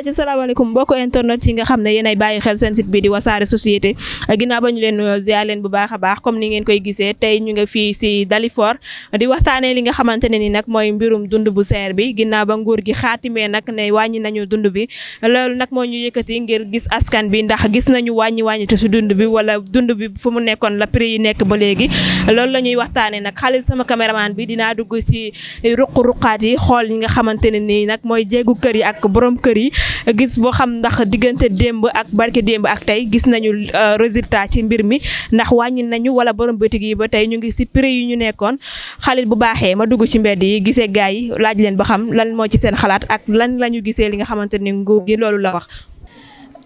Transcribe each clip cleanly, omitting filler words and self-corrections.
ci salaamaaleykum mbokk internet yi nga xam ne yéenay bàyyi xel seen site bi di Wassare Société ginnaaw ba ñu leen ziar leen bu baax a baax comme ni ngeen koy gisee tey ñu nga fii si Dalifort di waxtaanee li nga xamante ne ni nag mooy mbirum dund bu seer bi ginnaaw ba nguur gi xaatimee nag ne wàññi nañu dund bi loolu nag moo ñu yëkkati ngir gis askan bi ndax gis nañu wàññi te su dund bi wala dund bi fu mu nekkoon la prix yi nekk ba léegi loolu la ñuy waxtaanee nag Khalil sama caméraman bi dinaa dugg si ruq-ruqaat yi xool yi nga xamante ne nii nag mooy jéegu kër yi ak borom kër yi gis boo xam ndax diggante démb ak barke démb ak tey gis nañu résultat ci mbir mi ndax wàññi nañu wala borom bëtig yi ba tey ñu ngi si prix yi ñu nekkoon Khalil bu baaxee ma dugg ci mbedd yi gisee gaay yi laaj leen ba xam lan moo ci seen xalaat ak lan la ñu gisee li nga xamante ni nguur gi loolu la wax.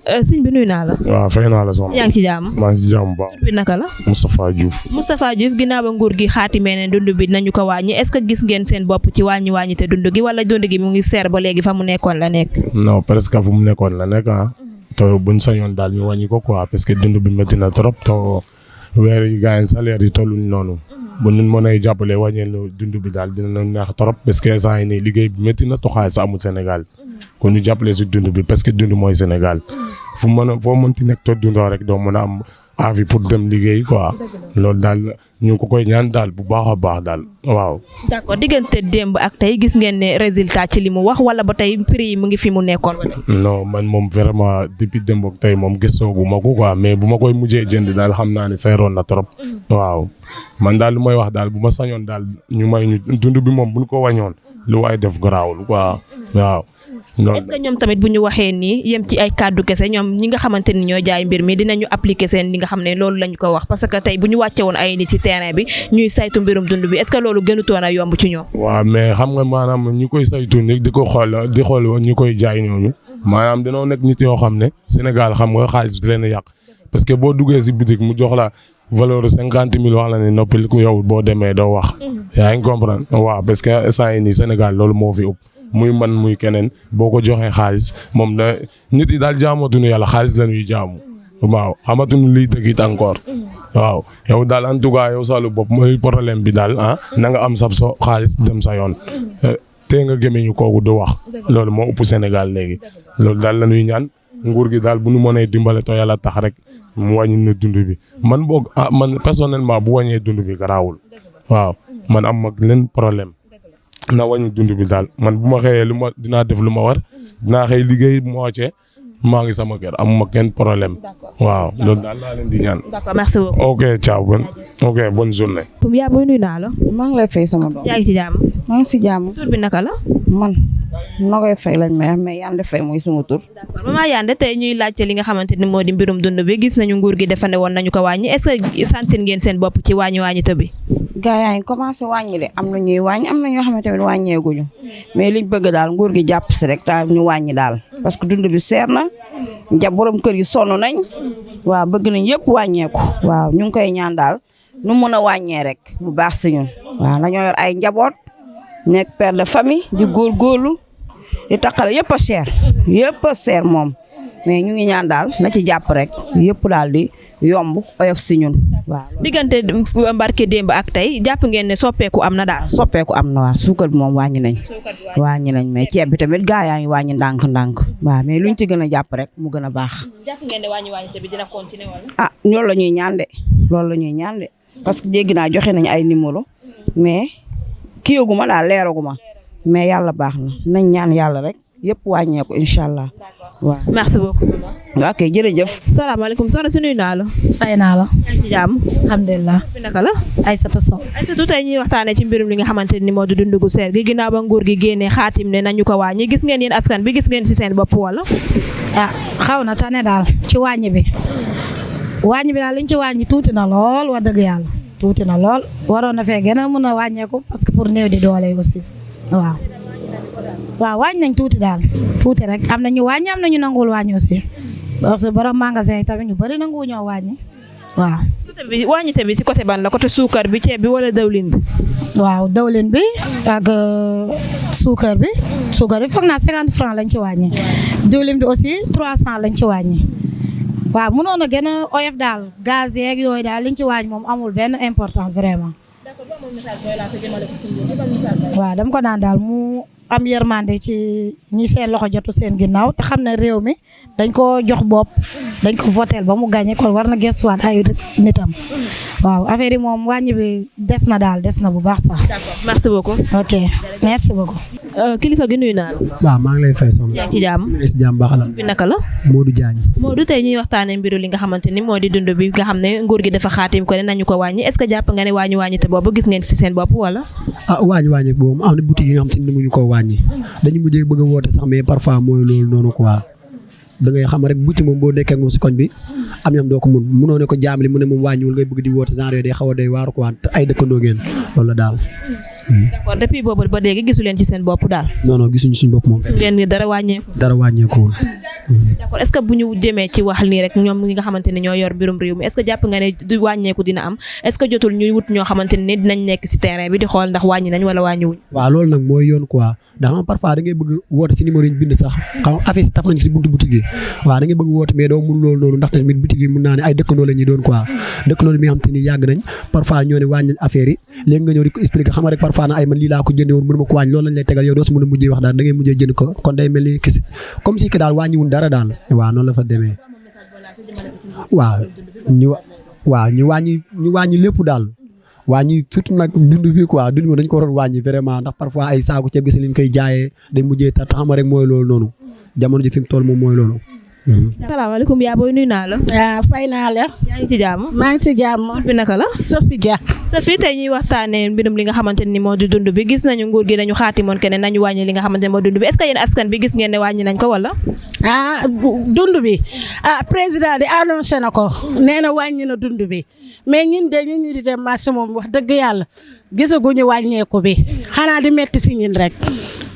sëñ bi nuyu naa la. waaw fay naa la soxna. yaa ngi ci jàmm. maa ngi ci jàmm bu baax. tur bi naka la. Moustapha Diouf ginnaaw ba nguur gi xaatimee ne dund bi nañu ko wàññi est-ce que gis ngeen seen bopp ci wàññi te dund gi wala dund gi mu ngi seer ba léegi fa mu nekkoon la nekk. non presque fu mu nekkoon la nekk ah. te buñ sañoon daal ñu wàññi ko quoi parce que dund bi métti na trop te weer yi gars yi salaire yi tolluñ noonu. bu ñu mën a jàppale wàññeelu dund bi daal dina neex trop parce que saa yi nii liggéey bi métti na te xaalis amul Sénégal kon ñu jàppale si dund bi parce que dund mooy Sénégal fu mën a foo mënti nekk te dundoo rek doo mën a am envie pour dem liggéey quoi loolu daal ñu ko koy ñaan daal bu baax a baax daal waaw. d'accord diggante démb ak tey gis ngeen ne résultat ci li mu wax wala ba tey prix yi mu ngi fi mu nekkoon ba tey. non man moom vraiment depuis démb ak tey moom gëstoogu ma ko quoi mais bu ma koy mujjee jënd daal xam naa ne seeroon na trop. waaw man daal lu may wax daal bu ma sañoon daal ñu may ñu dund bi moom bu ñu ko wàññoon lu waay def garaawul quoi waaw. est-ce que ñoom tamit bu ñu waxee nii yem ci ay kàddu kese ñoom ñi nga xamante ni ñoo jaay mbir mi dinañu appliquer seen li nga xam ne loolu lañu ko wax parce que tey bu ñu wàcce woon ay nit ci terrain bi ñuy saytu mbirum dund bi est-ce que loolu gënutoon a yomb ci ñoom. waaw mais xam nga maanaam ñi koy saytu ni di ko xool ñi koy jaay ñooñu maanaam dañoo nekk nit yoo xam ne Sénégal xam nga xaalis di leen a yàq parce que boo duggee si bitik mu jox la valeur 50 000 wax la ne noppil ku yow boo demee doo wax. yaa ngi comprendre waaw parce que instant yii nii Sénégal loolu moo fi ëpp. muy man muy keneen boo ko joxee xaalis moom da nit yi daal jaamatuñu yàlla xaalis la ñuy jaamu waaw xamatuñu liy dëgg it encore waaw yow daal en tout cas yow salu bopp mooy problème bi daal ah na nga am sab so xaalis dem sa yoon te nga gémmeñu kooku du wax loolu moo ëpp Sénégal léegi loolu daal la ñuy ñaan nguur gi daal bu nu mënee dimbale to yàlla tax rek mu wàññi na dund bi man boog man personnellement bu wàññee dund bi garaawul waaw man am mag leen problème na wàññi dund bi daal man bu ma xëyee dinaa def lu ma war dinaa xëy liggéey bu ma wàccee maa ngi sama kër amuma kenn problème waaw loolu daal laa leen di ñaan. d'accord merci beaucoup. ok ciao bonne journée. yaa booy nuyu naa la. maa ngi lay fay sama doom. yaa ngi ci jàmm. maa ngi si jàmm. tur bi naka la. man Nogoy Faye lañ may wax mais Yande Faye mooy sama tur. d'accord maman Yande tey ñuy laajte li nga xamante ni moo di mbirum dund bi gis nañu nguur gi dafa ne woon nañu ko wàññi est-ce que sentir ngeen seen bopp ci wàññi te bi. gaa yaa ngi commencé wàññi de am na ñuy wàññi am na ñoo xamante ne wàññeeguñu mais liñ bëgg daal nguur gi jàpp si rek daal ñu wàññi daal parce que dund bi seer na borom kër yi sonn nañ waaw bëgg nañ yëpp wàññeeku waaw ñu ngi koy ñaan daal nu mën a wàññee rek mu baax si ñun waaw dañoo yor ay njaboot nekk père de famille di góorgóorlu di taxale yëpp a seer moom mais ñu ngi ñaan daal na ci jàpp rek yëpp daal di yomb oyof si ñun waaw. diggante mbarke démb ak tey jàpp ngeen ne soppeeku am na daal. soppeeku am na waaw suukar bi moom wàññi nañ mais ceeb bi tamit gaa yaa ngi wàññi ndànk waaw mais luñ ci gën a jàpp rek mu gën a baax. jàpp ngeen ne wàññi te bi dina continuer wala. loolu la ñuy ñaan de parce que dégg naa joxe nañ ay numéro mais kiyaguma daal leeraguma mais yàlla baax na nañ ñaan yàlla rek yëpp wàññeeku incha allah. waaw merci beaucoup. ok jërëjëf. salaamaaleykum soxna si nuyu naa la. fay naa la. yaa ngi ci jàmm. alhamdulilah. bi naka la. Aïssata Sow. Aïssatou tey ñuy waxtaanee ci mbirum li nga xamante ni moo di dundu gu seer gi ginnaaw ba nguur gi génnee xaatim ne nañu ko wàññi gis ngeen yéen askan bi gis ngeen ci seen bopp wala. xaw na tane daal ci wàññi bi daal liñ ci wàññi tuuti na lool wax dëgg yàlla tuuti na lool waroon na fee gën a mën a wàññeeku parce que pour néew di doole aussi waaw wàññi nañ tuuti daal tuuti rek am na ñu wàññi am na ñu nanguwul wàññi aussi parce que borom magasin yi tamit ñu bëri nanguwu ñoo wàññi waaw. wàññite bi ci côté ban la côté suukar bi ceeb bi wala dawlin bi. waaw dawlin bi ak suukar bi foog naa 50 francs lañ ci wàññi diwlin bi aussi 300 lañ ci wàññi waaw mënoon a gën a oyof daal gaz yeeg yooyu daal liñ ci wàññi moom amul benn importance vraiment. waaw dama ko naan daal mu am yërmande ci ñi seen loxo jotu seen ginnaaw te xam ne réew mi dañ ko jox bopp dañ ko votel ba mu gagné kon war na gëstuwaat ay nitam waaw affaire yi moom wàññi bi des na daal des na bu baax sax. d'accord merci beaucoup. ok merci beaucoup. kilifa gi nuyu naa la. waaw maa ngi lay fay soxna. yaa ngi ci jàmm. maa ngi si jàmm baax la. bi naka la. Modou Diagne. Modou tey ñuy waxtaanee mbiru li nga xamante ni moo di dund bi nga xam ne nguur gi dafa xaatim ko ne nañu ko wàññi est-ce que jàpp nga ne wàññi te boobu gis ngeen ci seen bopp wala. wàññi boobu am na boutique yi nga xam si ne mënuñu koo wàññi dañu mujjee bëgg a woote sax mais parfois mooy loolu noonu quoi da ngay xam rek boutique moom boo nekkee ak moom si koñ bi am ñam doo ko munoo ne ko jaamli mu ne moom wàññiwul ngay bëgg di woote genre yooyu day xaw a day waaru quoi te ay dëkkandoo ngeen loolu la daal. d'accord depuis boobu ba léegi gisu leen ci seen bopp daal. non gisuñu suñu bopp moom. su ngeen ni dara wàññeeku. dara wàññeekuwul. d'accord est-ce que bu ñu demee ci wax nii rek ñoom ñi nga xamante ne ñoo yor mbirum réew mi est-ce que jàpp nga ne du wàññeeku dina am est-ce que jotul ñuy wut ñoo xamante ne dinañ nekk ci terrain bi di xool ndax wàññi nañ wala wàññiwuñ. waaw loolu nag mooy yoon quoi ndax xam parfois da ngay bëgg woote si numéro yi ñu bind sax xam affiche taf nañ si buntu boutique yi waaw da ngay bëgg woote mais doo mun loolu noonu ndax tamit boutique yi mun naa ne ay dëkkandoo la ñuy doon quoi dëkkandoo mi nga xam te ni yàgg nañ parfois ñoo ne wàññi nañ affaire yi léegi nga ñëw di ko expliquer xam nga rek parfois na ay man lii laa ko jëndee woon mënu ma ko wàññi loolu lañ lay tegal yow doo si mën a mujjee wax daal da ngay mujjee jënd ko kon day mel ni kisi comme si que daal wàññiwul dara daal waaw noonu la fa demee waaw ñu wàññi lépp daal wàññi surtout nag dund bi quoi dund bi dañ ko waroon wàññi vraiment ndax parfois ay saaku ceeb gis liñ koy jaayee day mujjee tar xam nga rek mooy loolu noonu jamono ji fi mu toll moom mooy loolu. salaamaaleykum yaa booy nuyu naa la. fay naa la. yaa ngi ci jàmm. maa ngi si jàmm. bi naka la. Sophie Dia. Sophie tey ñuy waxtaanee mbirum li nga xamante ni moo di dund bi gis nañu nguur gi dañu xaatimoon keneen nañu wàññi li nga xamante ne moo dund bi est-ce que yéen askan bi gis ngeen ne wàññi nañ ko wala. dund bi président di annoncé na ko nee na wàññi na dund bi mais ñun de ñun ñu di dem marché moom wax dëgg yàlla gisaguñu wàññeeku bi xanaa di metti si ñun rek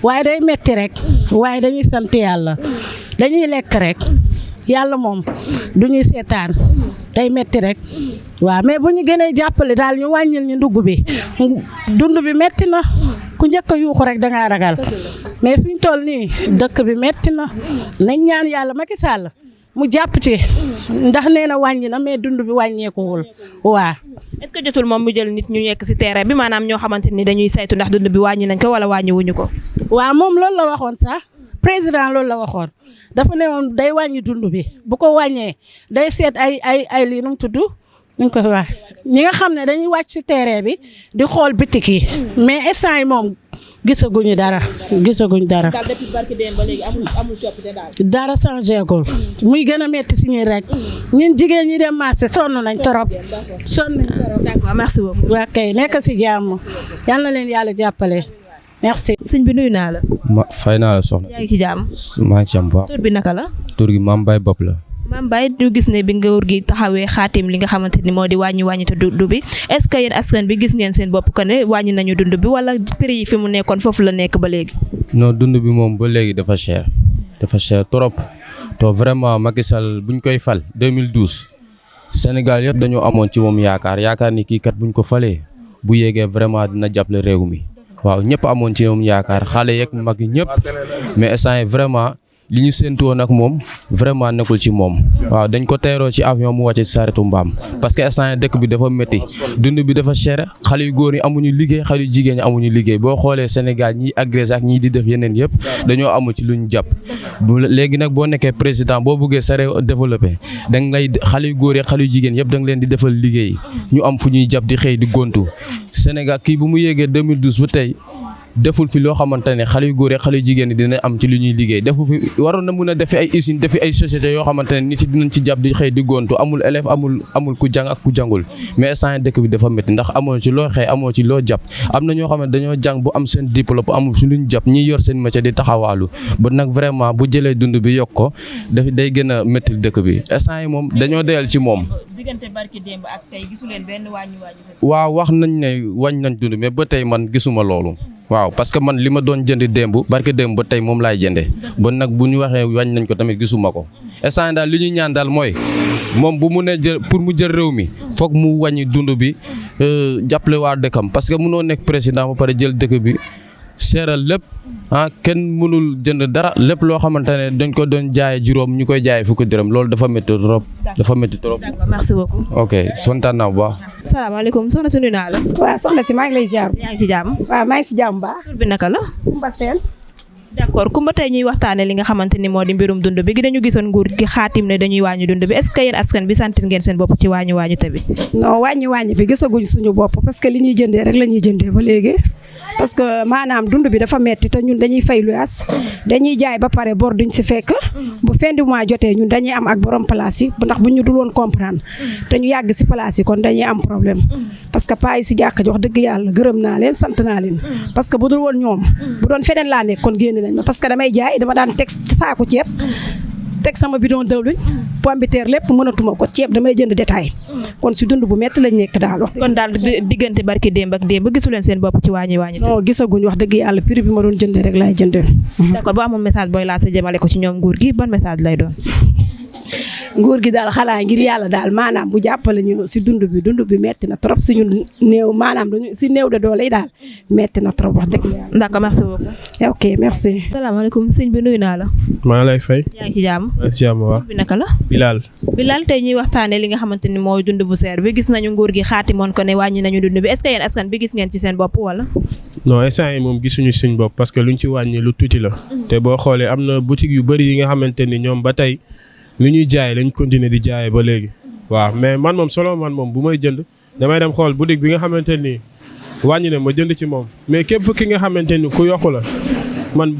waaye day metti rek waaye dañuy sant yàlla dañuy lekk rek yàlla moom du ñuy seetaan day metti rek waaw mais bu ñu gënee jàppale daal ñu wàññil ñu ndugg bi dund bi metti na ku njëkk a yuuxu rek da ngaa ragal mais fi ñu toll nii dëkk bi metti na nañ ñaan yàlla Macky Sall mu jàpp ci ndax nee na wàññi na mais dund bi wàññeekuwul waaw. est-ce que jotul moom mu jël nit ñu nekk ci terrain bi maanaam ñoo xamante ni dañuy saytu ndax dund bi wàññi nañ ko wala wàññiwuñu ko. waaw moom loolu la waxoon sax président loolu la waxoon dafa ne woon day wàññi dund bi bu ko wàññee day seet ay lii nu mu tudd ñu ko wax ñi nga xam ne dañuy wàcc ci terrain bi di xool bitik yi mais instant yi moom gisaguñu dara. daal depuis barki démb ba léegi amul coppite daal. dara changé gul muy gën a metti si ñun rek ñun jigéen ñi dem marché sonn nañ torop. d'accord merci beaucoup. waa kay nekk si jàmm yal na leen yàlla jàppale merci. sëñ bi nuyu naa la. fay naa la soxna. yaa ngi ci jàmm. maa ngi ci jàmm bu baax. tur bi naka la. tur gi Mame Baye Bopp la. Mame Baye ñu gis ne bi nguur gi taxawee xaatim li nga xamante ni moo di wàññi te dund bi est-ce que yéen askan bi gis ngeen seen bopp que ne wàññi nañu dund bi wala prix yi fi mu nekkoon foofu la nekk ba léegi. non dund bi moom ba léegi dafa cher trop te vraiment Macky Sall buñ koy fal 2012 Sénégal yëpp dañoo amoon ci moom yaakaar ni kii kat buñ ko falee bu yéegee vraiment dina jàppale réew mi waaw ñëpp amoon ci moom yaakaar xale yeeg mag ñëpp mais instant yi vraiment. li ñu séntu woon ak moom vraiment nekkul ci moom waaw dañ ko teeroo ci avion mu wàcce ci saretu mbaam parce que instant dëkk bi dafa métti dund bi dafa cher xale yu góor yi amuñu liggéey xale yu jigéen ñi amuñu liggéey boo xoolee Sénégal ñiy agressé ak ñii di def yeneen yëpp dañoo amu ci luñ jàpp léegi nag boo nekkee président boo bëggee sa réew développé da nga lay xale yu góor yi xale yu jigéen yëpp da nga leen di defal liggéey ñu am fu ñuy jàpp di xëy di gontu Sénégal kii bu mu yéegee 2012 ba tey deful fi loo xamante ne xale yu góor yi xale yu jigéen ñi dina am ci lu ñuy liggéey deful fi waroon na mun a defi ay usine defi ay sociétés yoo xamante ne nit yi dinañ ci jàpp di xëy di gontu amul élève amul ku jàng ak ku jàngul mais instant dëkk bi dafa métti ndax amoo ci loo xëy amoo ci loo jàpp am na ñoo xam ne dañoo jàng bu am seen diplôme bu amul si luñ jàpp ñi yor seen métier di taxawaalu ba nag vraiment bu jëlee dund bi yokk ko day gën a métti dëkk bi instant yi moom dañoo doyal ci moom. diggante barki démb ak tey gisu leen benn wàññi. waaw wax nañ ne wàññi nañ dund mais ba tey man gisuma loolu. waaw parce que man li ma doon jënd démb barke démb ba tey moom laay jëndee ba nag bu ñu waxee wàññi nañ ko tamit gisuma ko instant daal li ñuy ñaan daal mooy moom bu mu ne jël pour mu jël réew mi foog mu wàññi dund bi jàppale waa dëkkam parce que mënoo nekk président ba pare jël dëkk bi seeral lépp kenn mënul jënd dara lépp loo xamante ne dañ ko doon jaayee juróom ñu koy jaayee fukki dërëm loolu dafa métti trop. d'accord merci beaucoup. ok sontaan naa bu baax. salaamaaleykum soxna si nuyu naa la. waaw soxna si maa ngi lay ziar. yaa ngi ci jàmm. waaw maa ngi si jàmm baax. tur bi naka la. Kumba Seen. d'accord Coumba tey ñuy waxtaane li nga xamante ni moo di mbirum dund bi gi dañu gisoon nguur gi xaatim ne dañuy wàññi dund bi est-ce que yéen askan bi sentir ngeen seen bopp ci wàññi te bi. non wàññi bi gisaguñ suñu bopp parce que li ñuy jëndee rek la ñuy jëndee ba léegi parce que maanaam dund bi dafa metti te ñun dañuy fay luyaas dañuy jaay ba pare bor duñ si fekk bu fin du mois jotee ñun dañuy am ak borom place yi ndax bu ñu dul woon comprendre te ñu yàgg si place yi kon dañuy am problème parce que paa yi si jàkk ji wax dëgg yàlla gërëm naa leen sant naa leen parce que bu dul woon ñoom bu doon feneen laa nekk kon génn nañ ma parce que damay jaay dama daan teg saako ceeb teg sama bidon dawluñ pomme de terre lépp mënatuma ko ceeb damay jënd détail kon si dund bu métti lañ nekk daal wax. kon daal diggante barki démb ak démb gisu leen seen bopp ci wàññi non gisaguñ wax dëgg yàlla prix bi ma doon jëndee rek laay jëndee. d'accord boo amoon message booy lancé jëmale ko ci ñoom nguur gi ban message lay doon. nguur gi daal xalaa ngir yàlla daal maanaam bu jàppale ñu si dund bi metti na trop suñu néew maanaam dañu si néew de doole yi daal metti na trop wax dëgg yàlla. d'accord merci beaucoup. ok merci. salaamaaleykum sëñ bi nuyu naa la. maa lay fay. yaa ngi ci jàmm. maa ngi ci jàmm waaw. bi naka la. Bilal tey ñuy waxtaanee li nga xamante ni mooy dund bu seer bi gis nañu nguur gi xaatimoon ko ne wàññi nañu dund bi est-ce que yéen askan bi gis ngeen ci seen bopp wala. non instant yi moom gisuñu suñ bopp parce que luñ ci wàññi lu tuuti la. te boo xoolee am na boutique yu bëri yi nga xamante ni ñoom ba tey lu ñuy jaay lañ continuer di jaayee ba léegi. waaw mais man moom bu may jënd damay dem xool boutique bi nga xamante ni wàññi na ma jënd ci moom mais képp ki nga xamante ni ku yokku la man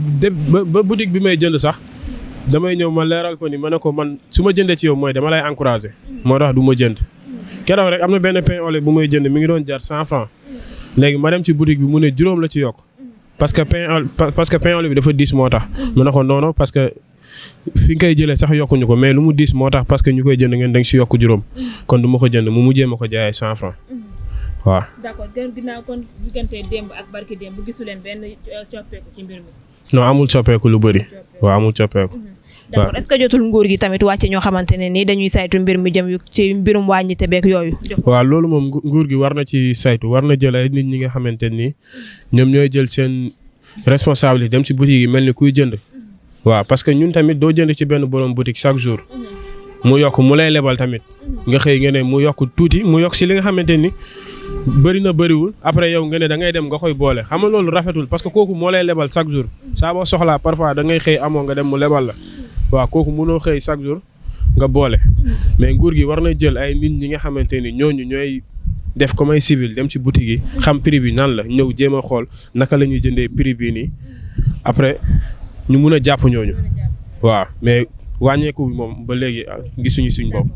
ba boutique bi may jënd sax damay ñëw ma leeral ko ni ma ne ko man su ma jëndee ci yow mooy dama lay encourager moo tax du ma jënd. keroog rek am na benn pain au lait bu may jënd mi ngi doon jar 100 francs léegi ma dem ci boutique bi mu ne juróom la ci yokk parce que pain au lait bi dafa diis moo tax. mu ne ko non parce que fi nga koy jëlee sax yokkuñu ko mais lu mu diis moo tax parce que ñu koy jënd ngeen da nga si yokk juróom kon du ma ko jënd mu mujjee ma ko jaayee 100 francs waaw. d'accord ginnaaw kon diggante démb ak barki démb gisu leen benn coppeeku ci mbir mi. non amul coppeeku lu bëri. waaw amul coppeeku. d'accord est-ce que jotul nguur gi tamit wàcce ñoo xamante ne nii dañuy saytu mbir mi jëm ci mbirum wàññite beeg yooyu. waaw loolu moom nguur gi war na ci saytu war na jël ay nit ñi nga xamante ni ñoom ñooy jël seen responsabilité dem ci boutique yi mel ni kuy jënd. waaw parce que ñun tamit doo jënd ci benn borom boutique chaque jour mu yokk mu lay lebal tamit nga xëy nga ne mu yokk tuuti mu yokk si li nga xamante ni bëri na bëriwul après yow nga ne da ngay dem nga koy boole xam nga loolu rafetul parce que kooku moo lay lebal chaque jour saa boo soxlaa parfois da ngay xëy amoo nga dem mu lebal la waaw kooku mënoo xëy chaque jour nga boole mais nguur gi war na jël ay nit ñi nga xamante ni ñooñu ñooy def comme ay civil dem ci boutique yi xam prix bi nan la ñëw jéem a xool naka la ñuy jëndee prix bi nii après ñu mun a jàpp ñooñu waaw mais wàññeeku bi moom ba léegi gisuñu suñ bopp.